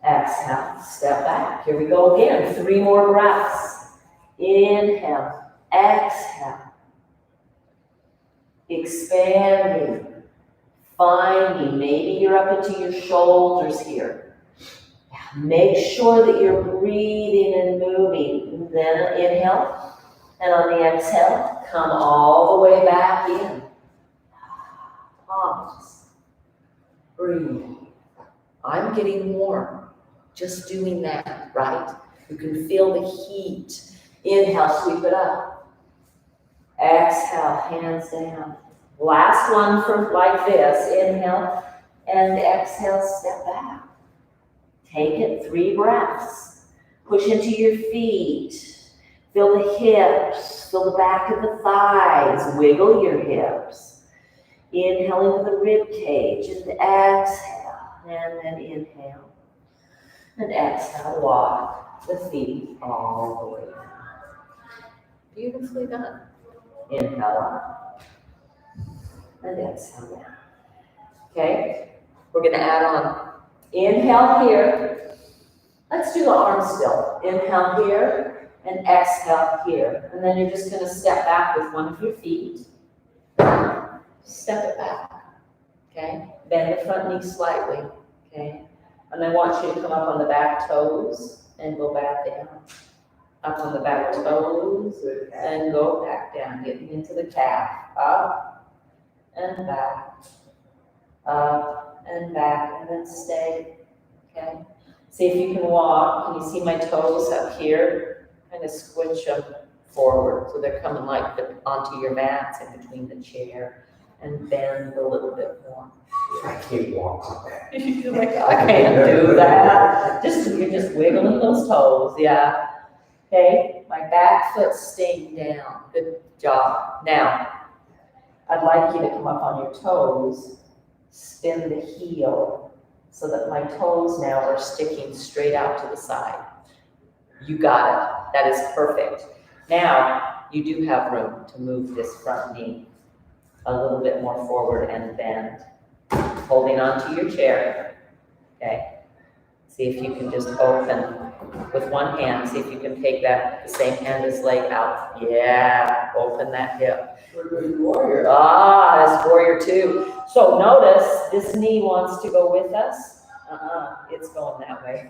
Exhale, step back. Here we go again. 3 more breaths. Inhale, exhale. Expanding, finding, maybe you're up into your shoulders here. Make sure that you're breathing and moving. Then inhale, and on the exhale, come all the way back in. Pause. Breathe. I'm getting warm just doing that, right? You can feel the heat. Inhale, sweep it up. Exhale, hands down. Last one for like this. Inhale and exhale, step back. Take it 3 breaths. Push into your feet. Feel the hips. Feel the back of the thighs. Wiggle your hips. Inhale into the rib cage and exhale, and then inhale. And exhale, walk the feet all the way down. Beautifully done. Inhale up, and exhale down. Okay, we're gonna add on. Inhale here. Let's do the arms still. Inhale here, and exhale here. And then you're just gonna step back with one of your feet. Step it back, okay? Bend the front knee slightly, okay? And I want you to come up on the back toes and go back down. Up on the back toes and go back down, getting into the calf. Up and back, and then stay, okay? See if you can walk. Can you see my toes up here? Kind of squish them forward so they're coming like onto your mats in between the chair. And bend a little bit more. I can't walk on that. You're like, I can't do that. You're just wiggling those toes, yeah. Okay, my back foot's staying down. Good job. Now, I'd like you to come up on your toes, spin the heel so that my toes now are sticking straight out to the side. You got it. That is perfect. Now, you do have room to move this front knee a little bit more forward and bend, holding onto your chair, okay? See if you can just open with one hand, see if you can take that, the same hand as leg out. Yeah, open that hip. We're doing warrior. That's warrior 2. So notice, this knee wants to go with us. It's going that way.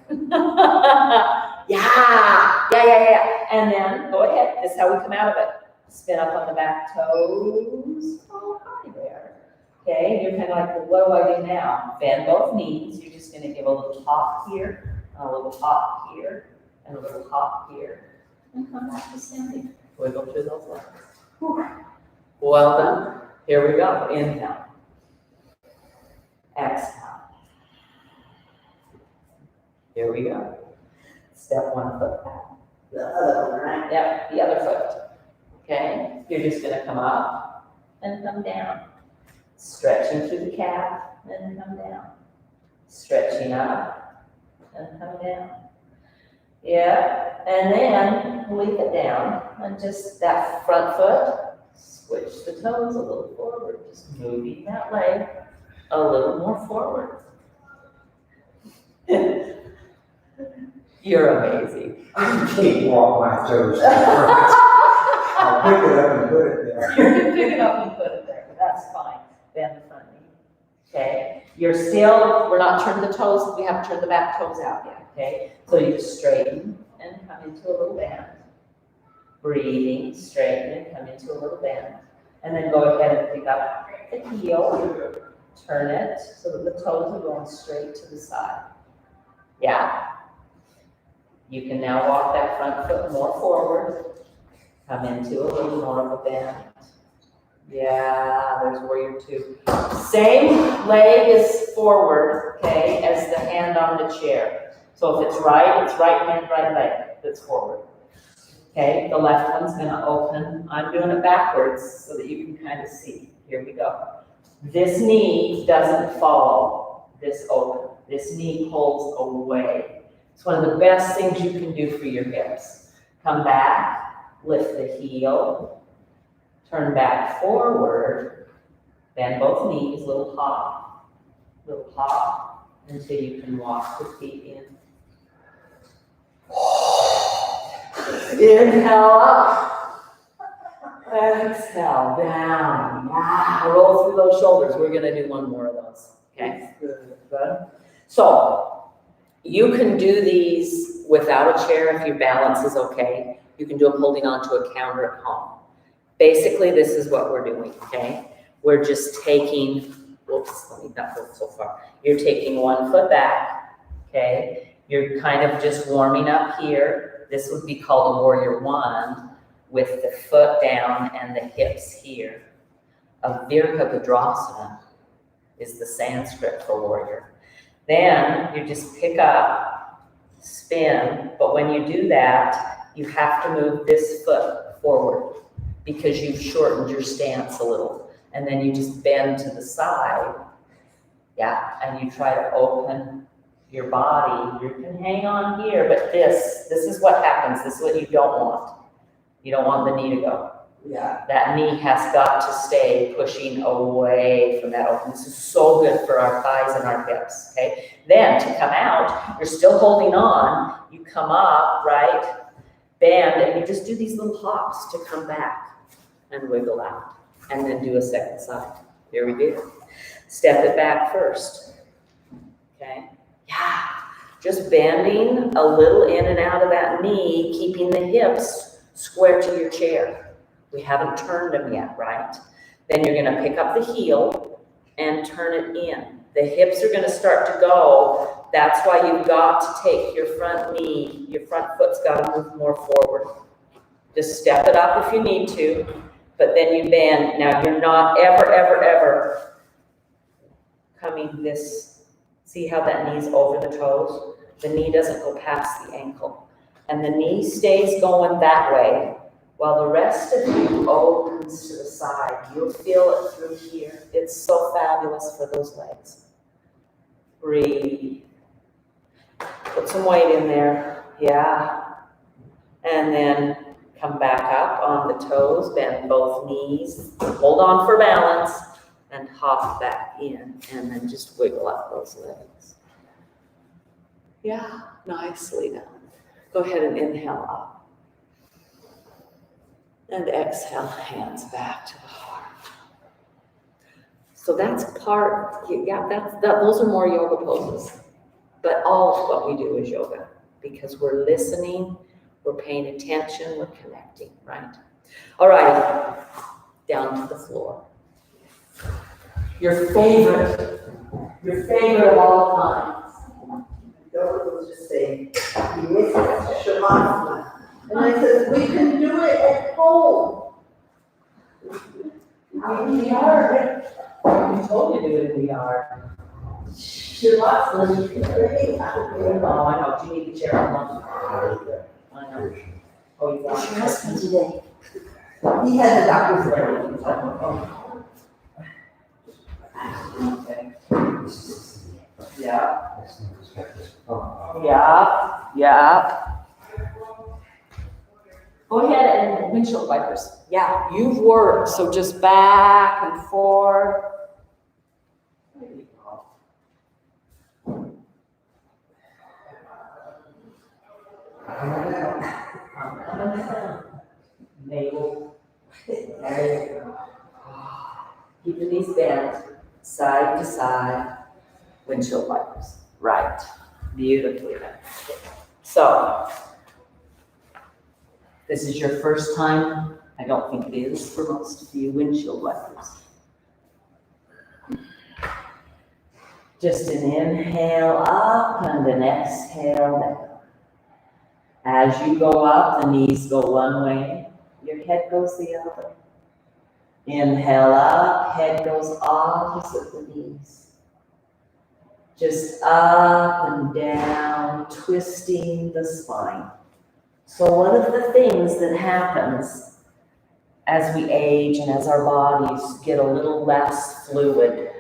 Yeah. And then, go ahead, this is how we come out of it. Spin up on the back toes. Oh, hi there. Okay, and you're kind of like, well, what do I do now? Bend both knees. You're just going to give a little hop here, a little hop here, and a little hop here. And come back to standing. Wiggle through those legs. Whew. Well done. Here we go. Inhale. Exhale. Here we go. Step 1 foot back. The other one, right? Yep, the other foot. Okay, you're just gonna come up and come down. Stretching through the calf and come down. Stretching up and come down. Yeah, and then leave it down and just that front foot, switch the toes a little forward, just moving that leg a little more forward. You're amazing. I can't walk my toes. I'll pick it up and put it there. You can pick it up and put it there, but that's fine. Bend the front knee. Okay? We're not turning the toes, we haven't turned the back toes out yet, okay? So you just straighten and come into a little bend. Breathing, straighten and come into a little bend. And then go ahead and pick up the heel, turn it so that the toes are going straight to the side. Yeah? You can now walk that front foot more forward. Come into a little more of a bend. Yeah, there's warrior two. Same leg is forward, okay, as the hand on the chair. So if it's right hand, right leg that's forward. Okay, the left one's gonna open. I'm doing it backwards so that you can kind of see. Here we go. This knee doesn't follow this open. This knee pulls away. It's one of the best things you can do for your hips. Come back, lift the heel, turn back forward, bend both knees, little hop, until you can walk the feet in. Inhale up, exhale down. Roll through those shoulders. We're gonna do one more of those, okay? Good. So, you can do these without a chair if your balance is okay. You can do them holding onto a counter at home. Basically, this is what we're doing, okay? We're just taking, whoops, let me not go so far. You're taking one foot back, okay? You're kind of just warming up here. This would be called a warrior one with the foot down and the hips here. A Virabhadrasana is the Sanskrit for warrior. Then you just pick up, spin, but when you do that, you have to move this foot forward because you've shortened your stance a little. And then you just bend to the side, yeah, and you try to open your body. You can hang on here, but this is what happens. This is what you don't want. You don't want the knee to go. Yeah. That knee has got to stay pushing away from that open. This is so good for our thighs and our hips, okay? Then to come out, you're still holding on. You come up, right? Bend, and you just do these little hops to come back and wiggle out. And then do a second side. Here we go. Step it back first, okay? Yeah, just bending a little in and out of that knee, keeping the hips square to your chair. We haven't turned them yet, right? Then you're gonna pick up the heel and turn it in. The hips are gonna start to go. That's why you've got to take your front knee, your front foot's gotta move more forward. Just step it up if you need to, but then you bend. Now you're not ever coming this, see how that knee's over the toes? The knee doesn't go past the ankle. And the knee stays going that way, while the rest of you opens to the side. You'll feel it through here. It's so fabulous for those legs. Breathe. Put some weight in there. Yeah. And then come back up on the toes, bend both knees, hold on for balance, and hop back in, and then just wiggle up those legs. Yeah, nicely done. Go ahead and inhale up. And exhale, hands back to the heart. So that's part, those are more yoga poses. But all of what we do is yoga because we're listening, we're paying attention, we're connecting, right? All right, down to the floor. Your favorite of all times. Dora was just saying, you miss Shavasana. And I said, we can do it at home. In the yard. I told you to do it in the yard. Shavasana, you can really Oh, I know. Do you need the chair on one? I know. Oh, you What's your got it. husband today? He had a doctor's appointment. Okay. Yeah. Oh, Yeah. Go ahead and windshield wipers. Yeah, you've worked, so just back and forth. There you go. Navel. There you go. Keep your knees bent, side to side, windshield wipers. Right. Beautifully done. So, this is your first time. I don't think it is for most of you, windshield wipers. Just an inhale up and an exhale down. As you go up, the knees go one way, your head goes the other. Inhale up, head goes opposite the knees. Just up and down, twisting the spine. So one of the things that happens as we age and as our bodies get a little less fluid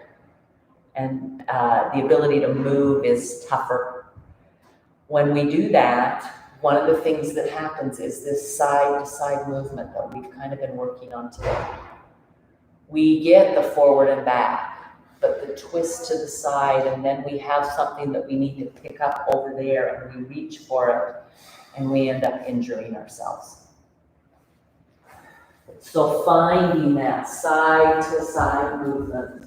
and the ability to move is tougher. When we do that, one of the things that happens is this side-to-side movement that we've kind of been working on today. We get the forward and back, but the twist to the side, and then we have something that we need to pick up over there, and we reach for it, and we end up injuring ourselves. So finding that side-to-side movement.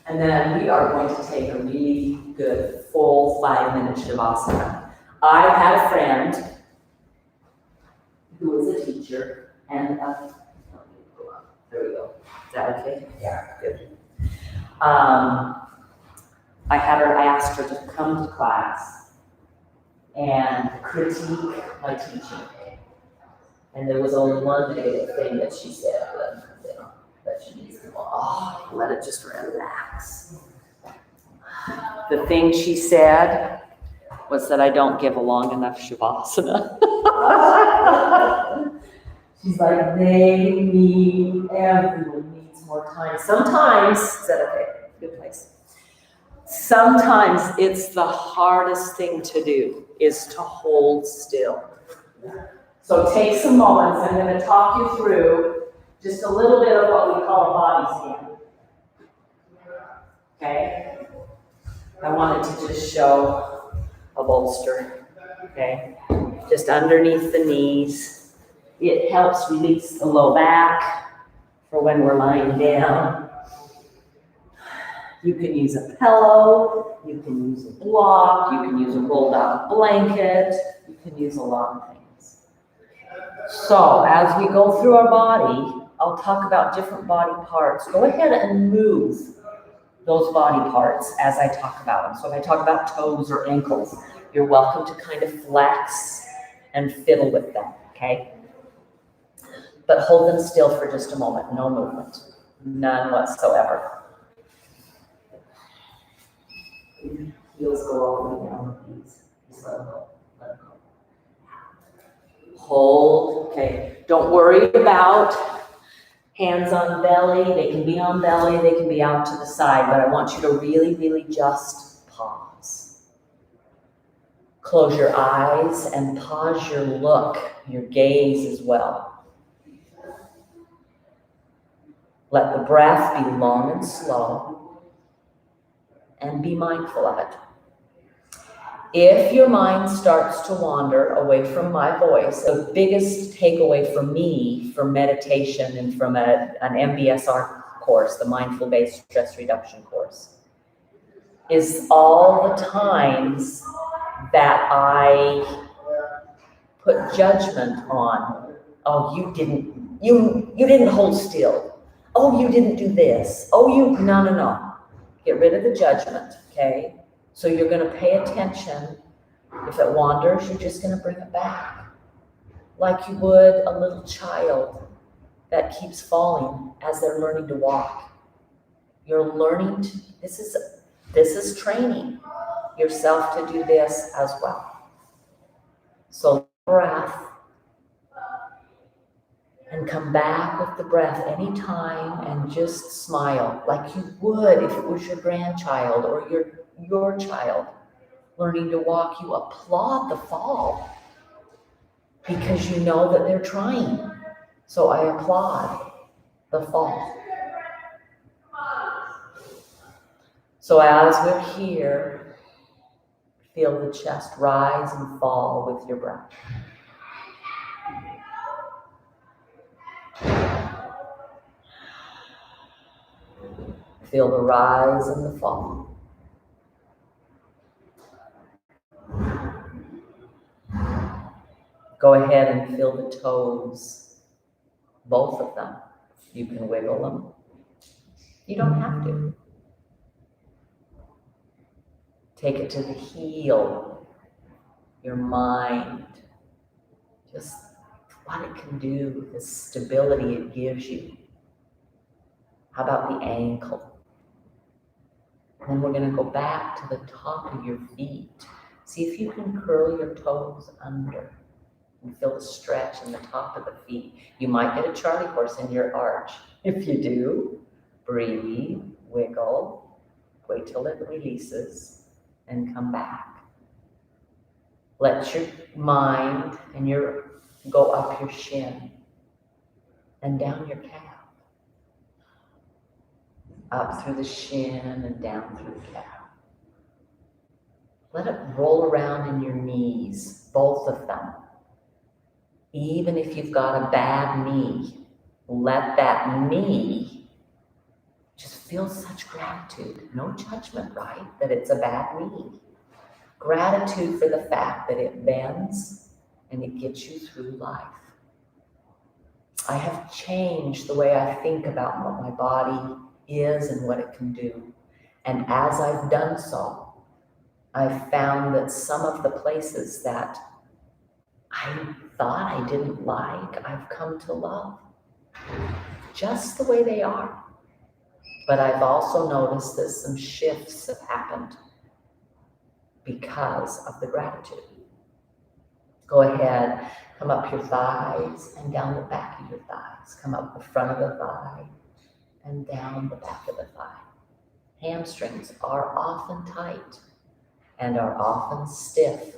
And then we are going to take a really good full 5-minute Shavasana. I had a friend who was a teacher and there we go. Is that okay? Yeah. Good. I asked her to come to class and critique my teaching. And there was only one negative thing that she said, that she needs to go, let it just relax. The thing she said was that I don't give a long enough Shavasana. She's like, everyone needs more time. Sometimes, is that okay? Good place. Sometimes it's the hardest thing to do is to hold still. So take some moments. I'm going to talk you through just a little bit of what we call a body scan. Okay? I wanted to just show a bolster. Okay? Just underneath the knees. It helps release the low back for when we're lying down. You can use a pillow, you can use a block, you can use a rolled out blanket, you can use a lot of things. So as we go through our body, I'll talk about different body parts. Go ahead and move those body parts as I talk about them. So if I talk about toes or ankles, you're welcome to kind of flex and fiddle with them, okay? But hold them still for just a moment, no movement, none whatsoever. Heels go all the way down the knees. Just let them go, let them go. Hold, okay. Don't worry about hands on belly. They can be on belly, they can be out to the side, but I want you to really, really just pause. Close your eyes and pause your look, your gaze as well. Let the breath be long and slow. And be mindful of it. If your mind starts to wander away from my voice, the biggest takeaway for me from meditation and from an MBSR course, the Mindful Based Stress Reduction course, is all the times that I put judgment on, oh, you didn't hold still. Oh, you didn't do this. Oh, no. Get rid of the judgment, okay? So you're going to pay attention. If it wanders, you're just going to bring it back. Like you would a little child that keeps falling as they're learning to walk. You're learning to, this is training yourself to do this as well. So breath, and come back with the breath anytime and just smile like you would if it was your grandchild or your child learning to walk. You applaud the fall because you know that they're trying. So I applaud the fall. So as we're here, feel the chest rise and fall with your breath. Feel the rise and the fall. Go ahead and feel the toes, both of them. You can wiggle them. You don't have to. Take it to the heel, your mind, just what it can do, the stability it gives you. How about the ankle? Then we're going to go back to the top of your feet. See if you can curl your toes under and feel the stretch in the top of the feet. You might get a Charlie horse in your arch. If you do, breathe, wiggle, wait till it releases, and come back. Let your mind and go up your shin and down your calf. Up through the shin and down through the calf. Let it roll around in your knees, both of them. Even if you've got a bad knee, let that knee just feel such gratitude. No judgment, right? That it's a bad knee. Gratitude for the fact that it bends and it gets you through life. I have changed the way I think about what my body is and what it can do. And as I've done so, I've found that some of the places that I thought I didn't like, I've come to love. Just the way they are. But I've also noticed that some shifts have happened because of the gratitude. Go ahead, come up your thighs and down the back of your thighs. Come up the front of the thigh and down the back of the thigh. Hamstrings are often tight and are often stiff.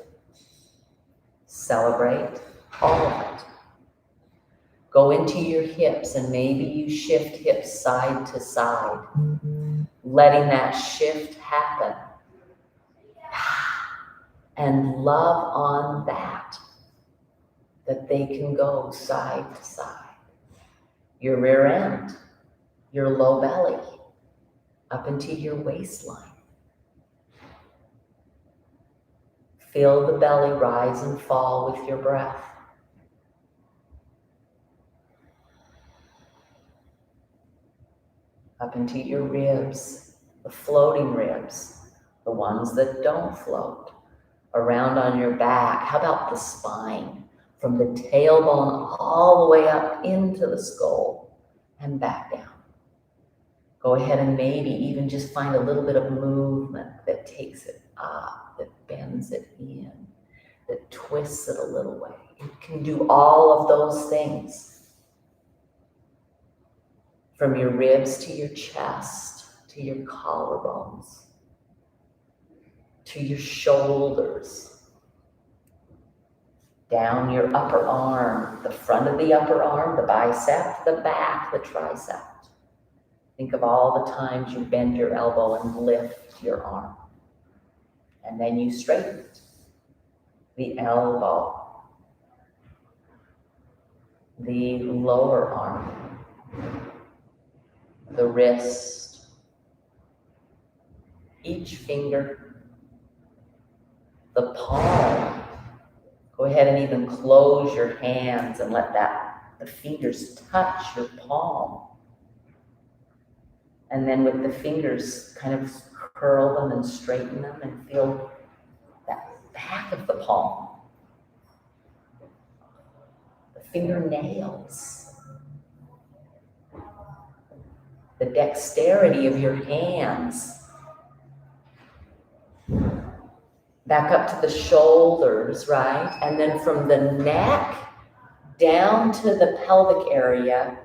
Celebrate all of it. Go into your hips and maybe you shift hips side to side, letting that shift happen. And love on that they can go side to side. Your rear end, your low belly, up into your waistline. Feel the belly rise and fall with your breath. Up into your ribs, the floating ribs, the ones that don't float, around on your back. How about the spine? From the tailbone all the way up into the skull and back down. Go ahead and maybe even just find a little bit of movement that takes it up, that bends it in, that twists it a little way. It can do all of those things. From your ribs to your chest, to your collarbones, to your shoulders, down your upper arm, the front of the upper arm, the bicep, the back, the tricep. Think of all the times you bend your elbow and lift your arm. And then you straighten it. The elbow, the lower arm, the wrist, each finger, the palm. Go ahead and even close your hands and let the fingers touch your palm. And then with the fingers, kind of curl them and straighten them and feel that back of the palm. The fingernails. The dexterity of your hands. Back up to the shoulders, right? And then from the neck down to the pelvic area,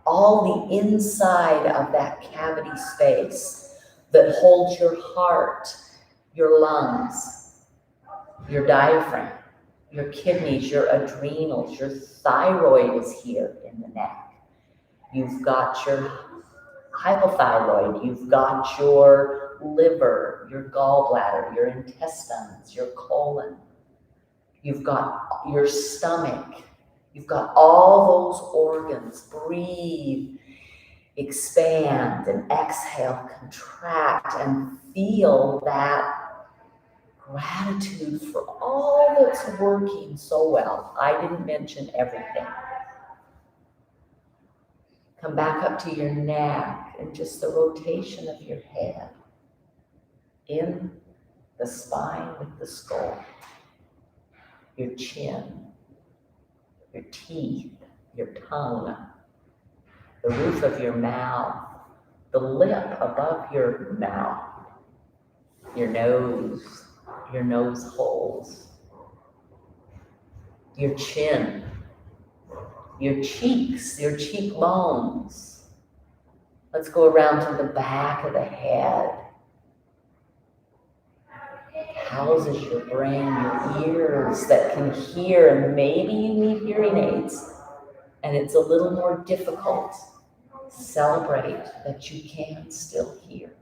all the inside of that cavity space that holds your heart, your lungs, your diaphragm, your kidneys, your adrenals, your thyroid is here in the neck. You've got your hypothyroid, you've got your liver, your gallbladder, your intestines, your colon. You've got your stomach. You've got all those organs. Breathe, expand, and exhale, contract, and feel that gratitude for all that's working so well. I didn't mention everything. Come back up to your neck and just the rotation of your head in the spine with the skull, your chin, your teeth, your tongue, the roof of your mouth, the lip above your mouth, your nose holes, your chin, your cheeks, your cheekbones. Let's go around to the back of the head. Houses your brain, your ears that can hear, and maybe you need hearing aids, and it's a little more difficult. Celebrate that you can still hear.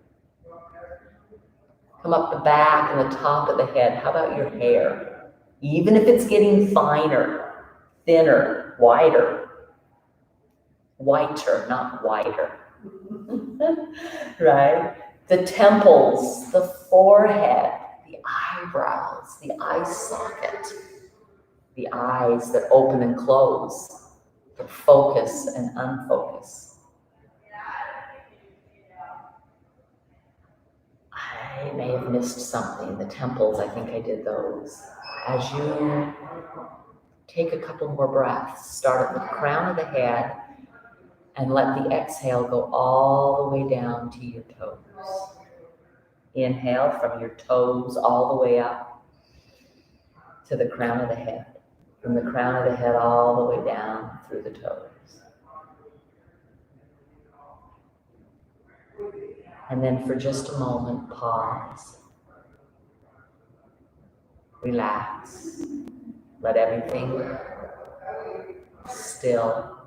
Come up the back and the top of the head. How about your hair? Even if it's getting finer, thinner, whiter, not wider, right? The temples, the forehead, the eyebrows, the eye socket, the eyes that open and close, the focus and unfocus. I may have missed something. The temples, I think I did those. As you take a couple more breaths, start at the crown of the head and let the exhale go all the way down to your toes. Inhale from your toes all the way up to the crown of the head. From the crown of the head all the way down through the toes. And then for just a moment, pause. Relax. Let everything still.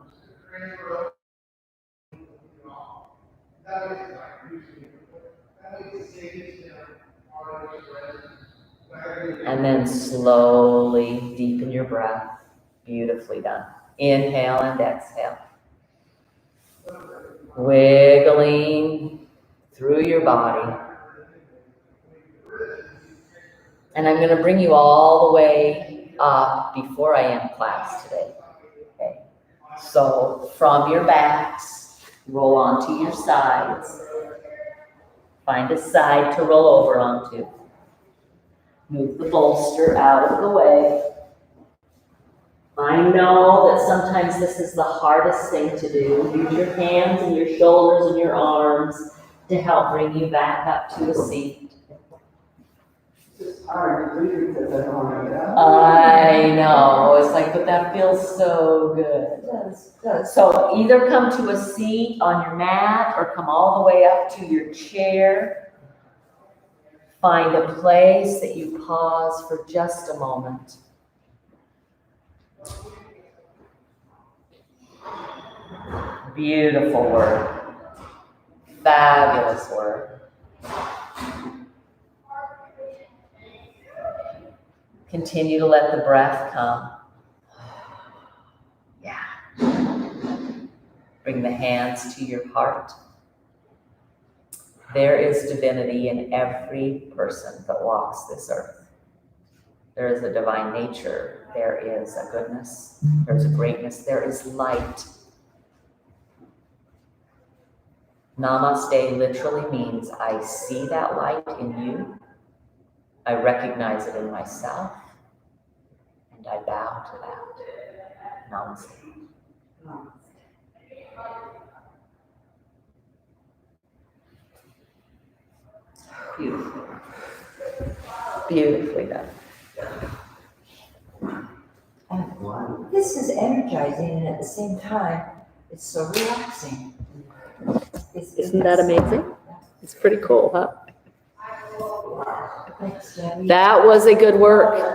And then slowly deepen your breath. Beautifully done. Inhale and exhale. Wiggling through your body. And I'm going to bring you all the way up before I end class today. Okay. So from your backs, roll onto your sides. Find a side to roll over onto. Move the bolster out of the way. I know that sometimes this is the hardest thing to do. Use your hands and your shoulders and your arms to help bring you back up to a seat. It's hard to breathe because I don't want to get up. I know, it's like, but that feels so good. It does. So either come to a seat on your mat or come all the way up to your chair. Find a place that you pause for just a moment. Beautiful work. Fabulous work. Continue to let the breath come. Yeah. Bring the hands to your heart. There is divinity in every person that walks this earth. There is a divine nature. There is a goodness. There is a greatness. There is light. Namaste literally means I see that light in you. I recognize it in myself. And I bow to that. Namaste. Beautiful. Beautifully done. This is energizing and at the same time, it's so relaxing. Isn't that amazing? It's pretty cool, huh? Thanks, Debbie. That was a good work.